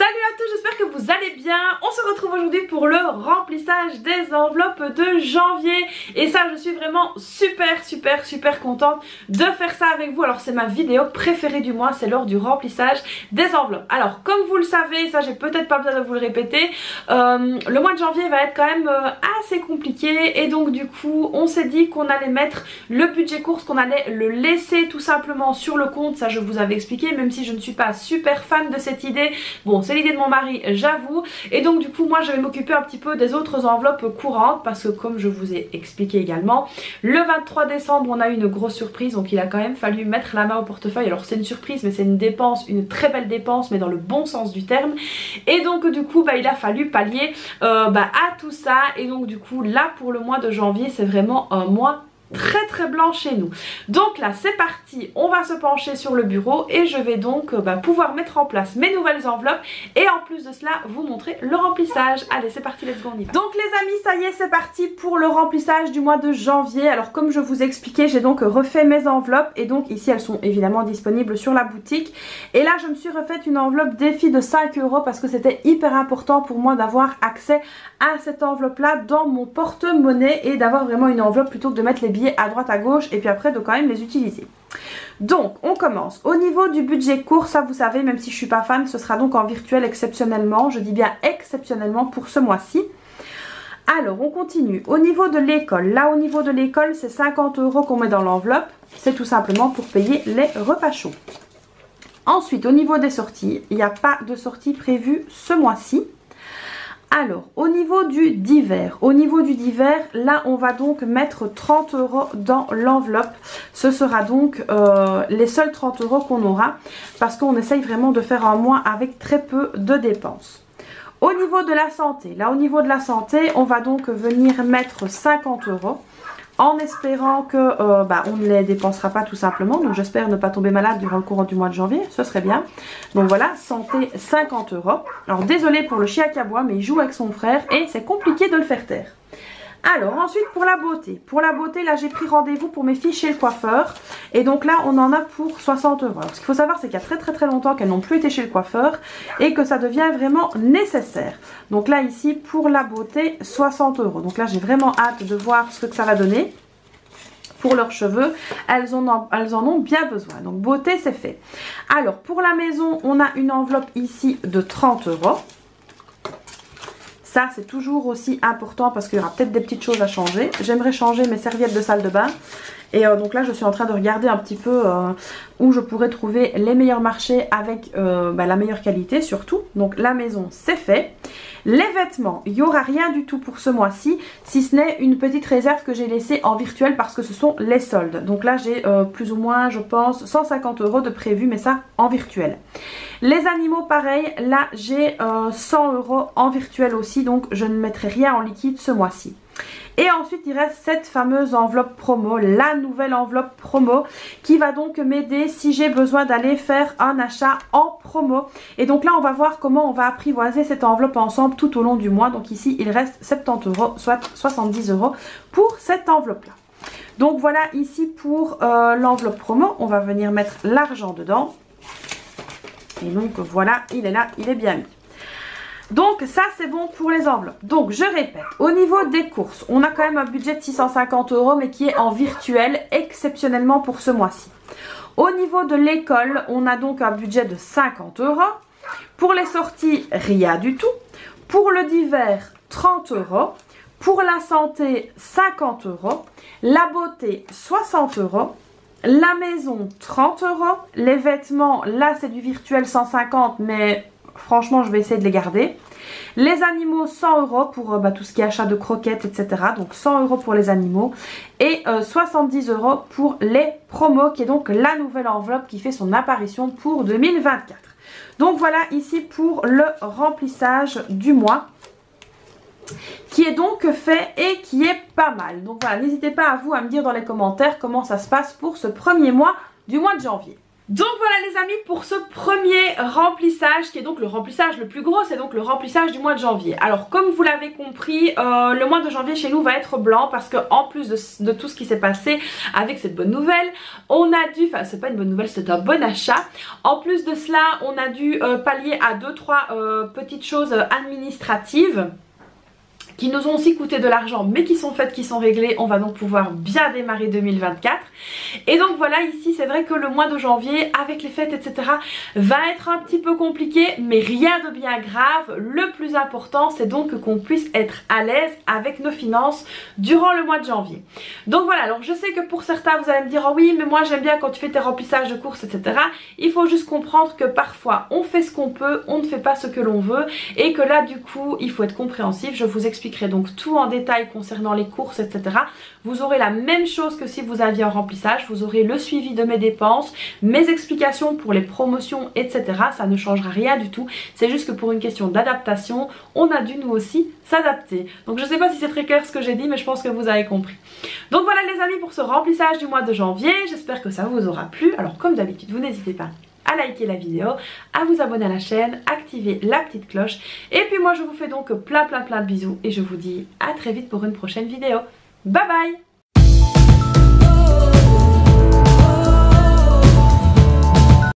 Salut à tous, j'espère que vous allez bien. On se retrouve aujourd'hui pour le remplissage des enveloppes de janvier. Et ça, je suis vraiment super contente de faire ça avec vous. Alors c'est ma vidéo préférée du mois, c'est lors du remplissage des enveloppes. Alors comme vous le savez, ça j'ai peut-être pas besoin de vous le répéter, le mois de janvier va être quand même assez compliqué. Et donc du coup on s'est dit qu'on allait mettre le budget course, qu'on allait le laisser tout simplement sur le compte. Ça je vous avais expliqué, même si je ne suis pas super fan de cette idée. Bon, c'est l'idée de mon mari, j'avoue. Et donc du coup moi je vais m'occuper un petit peu des autres enveloppes courantes, parce que comme je vous ai expliqué également, le 23 décembre on a eu une grosse surprise. Donc il a quand même fallu mettre la main au portefeuille. Alors c'est une surprise, mais c'est une dépense, une très belle dépense, mais dans le bon sens du terme. Et donc du coup il a fallu pallier à tout ça. Et donc du coup là pour le mois de janvier c'est vraiment un mois très blanc chez nous. Donc là c'est parti, on va se pencher sur le bureau et je vais donc pouvoir mettre en place mes nouvelles enveloppes et en plus de cela vous montrer le remplissage. Allez c'est parti, let's go, on y va. Donc les amis, ça y est, c'est parti pour le remplissage du mois de janvier. Alors comme je vous ai expliqué, j'ai donc refait mes enveloppes et donc ici elles sont évidemment disponibles sur la boutique. Et là je me suis refaite une enveloppe défi de 5 € parce que c'était hyper important pour moi d'avoir accès à cette enveloppe là dans mon porte-monnaie et d'avoir vraiment une enveloppe plutôt que de mettre les billets à droite à gauche et puis après de quand même les utiliser. Donc on commence au niveau du budget court. Ça vous savez, même si je suis pas fan, ce sera donc en virtuel exceptionnellement, je dis bien exceptionnellement pour ce mois-ci. Alors on continue au niveau de l'école. Là au niveau de l'école c'est 50 € qu'on met dans l'enveloppe, c'est tout simplement pour payer les repas chauds. Ensuite au niveau des sorties, il n'y a pas de sortie prévue ce mois-ci. Alors, au niveau du divers, là on va donc mettre 30 € dans l'enveloppe. Ce sera donc les seuls 30 € qu'on aura parce qu'on essaye vraiment de faire un mois avec très peu de dépenses. Au niveau de la santé, là au niveau de la santé, on va donc venir mettre 50 € en espérant que on ne les dépensera pas tout simplement. Donc j'espère ne pas tomber malade durant le courant du mois de janvier, ce serait bien. Donc voilà, santé 50 €. Alors désolé pour le chien qui aboie, mais il joue avec son frère et c'est compliqué de le faire taire. Alors ensuite pour la beauté. Pour la beauté, là j'ai pris rendez-vous pour mes filles chez le coiffeur. Et donc là on en a pour 60 €. Alors ce qu'il faut savoir c'est qu'il y a très longtemps qu'elles n'ont plus été chez le coiffeur et que ça devient vraiment nécessaire. Donc là ici pour la beauté 60 €. Donc là j'ai vraiment hâte de voir ce que ça va donner. Pour leurs cheveux, elles en ont bien besoin. Donc beauté c'est fait. Alors pour la maison on a une enveloppe ici de 30 €. Ça c'est toujours aussi important parce qu'il y aura peut-être des petites choses à changer. J'aimerais changer mes serviettes de salle de bain. Et donc là je suis en train de regarder un petit peu où je pourrais trouver les meilleurs marchés avec la meilleure qualité surtout. Donc la maison c'est fait. Les vêtements, il n'y aura rien du tout pour ce mois-ci, si ce n'est une petite réserve que j'ai laissée en virtuel parce que ce sont les soldes. Donc là j'ai plus ou moins je pense 150 € de prévu, mais ça en virtuel. Les animaux pareil, là j'ai 100 € en virtuel aussi, donc je ne mettrai rien en liquide ce mois-ci. Et ensuite il reste cette fameuse enveloppe promo, la nouvelle enveloppe promo qui va donc m'aider si j'ai besoin d'aller faire un achat en promo. Et donc là on va voir comment on va apprivoiser cette enveloppe ensemble tout au long du mois. Donc ici il reste 70 €, soit 70 € pour cette enveloppe là. Donc voilà ici pour l'enveloppe promo, on va venir mettre l'argent dedans. Et donc voilà, il est là, il est bien mis. Donc ça c'est bon pour les enveloppes. Donc je répète, au niveau des courses, on a quand même un budget de 650 € mais qui est en virtuel exceptionnellement pour ce mois-ci. Au niveau de l'école, on a donc un budget de 50 €. Pour les sorties, rien du tout. Pour le divers, 30 €. Pour la santé, 50 €. La beauté, 60 €. La maison, 30 €. Les vêtements, là c'est du virtuel 150 € mais franchement je vais essayer de les garder. Les animaux 100 € pour tout ce qui est achat de croquettes etc. Donc 100 € pour les animaux. Et 70 € pour les promos, qui est donc la nouvelle enveloppe qui fait son apparition pour 2024. Donc voilà ici pour le remplissage du mois, qui est donc fait et qui est pas mal. Donc voilà, n'hésitez pas à me dire dans les commentaires comment ça se passe pour ce premier mois du mois de janvier. Donc voilà les amis pour ce premier remplissage qui est donc le remplissage le plus gros, c'est donc le remplissage du mois de janvier. Alors comme vous l'avez compris, le mois de janvier chez nous va être blanc parce que en plus de tout ce qui s'est passé avec cette bonne nouvelle, on a dû, enfin c'est pas une bonne nouvelle, c'est un bon achat. En plus de cela, on a dû pallier à 2-3 petites choses administratives qui nous ont aussi coûté de l'argent mais qui sont faites, qui sont réglées. On va donc pouvoir bien démarrer 2024. Et donc voilà, ici c'est vrai que le mois de janvier avec les fêtes etc va être un petit peu compliqué, mais rien de bien grave. Le plus important c'est donc qu'on puisse être à l'aise avec nos finances durant le mois de janvier. Donc voilà, alors je sais que pour certains vous allez me dire oh oui mais moi j'aime bien quand tu fais tes remplissages de courses etc. Il faut juste comprendre que parfois on fait ce qu'on peut, on ne fait pas ce que l'on veut, et que là du coup il faut être compréhensif. Je vous expliquerai donc tout en détail concernant les courses etc. Vous aurez la même chose que si vous aviez un remplissage, vous aurez le suivi de mes dépenses, mes explications pour les promotions etc. Ça ne changera rien du tout, c'est juste que pour une question d'adaptation on a dû nous aussi s'adapter. Donc je sais pas si c'est très clair ce que j'ai dit, mais je pense que vous avez compris. Donc voilà les amis pour ce remplissage du mois de janvier, j'espère que ça vous aura plu. Alors comme d'habitude vous n'hésitez pas à liker la vidéo, à vous abonner à la chaîne, activer la petite cloche, et puis moi je vous fais donc plein de bisous et je vous dis à très vite pour une prochaine vidéo. Bye bye.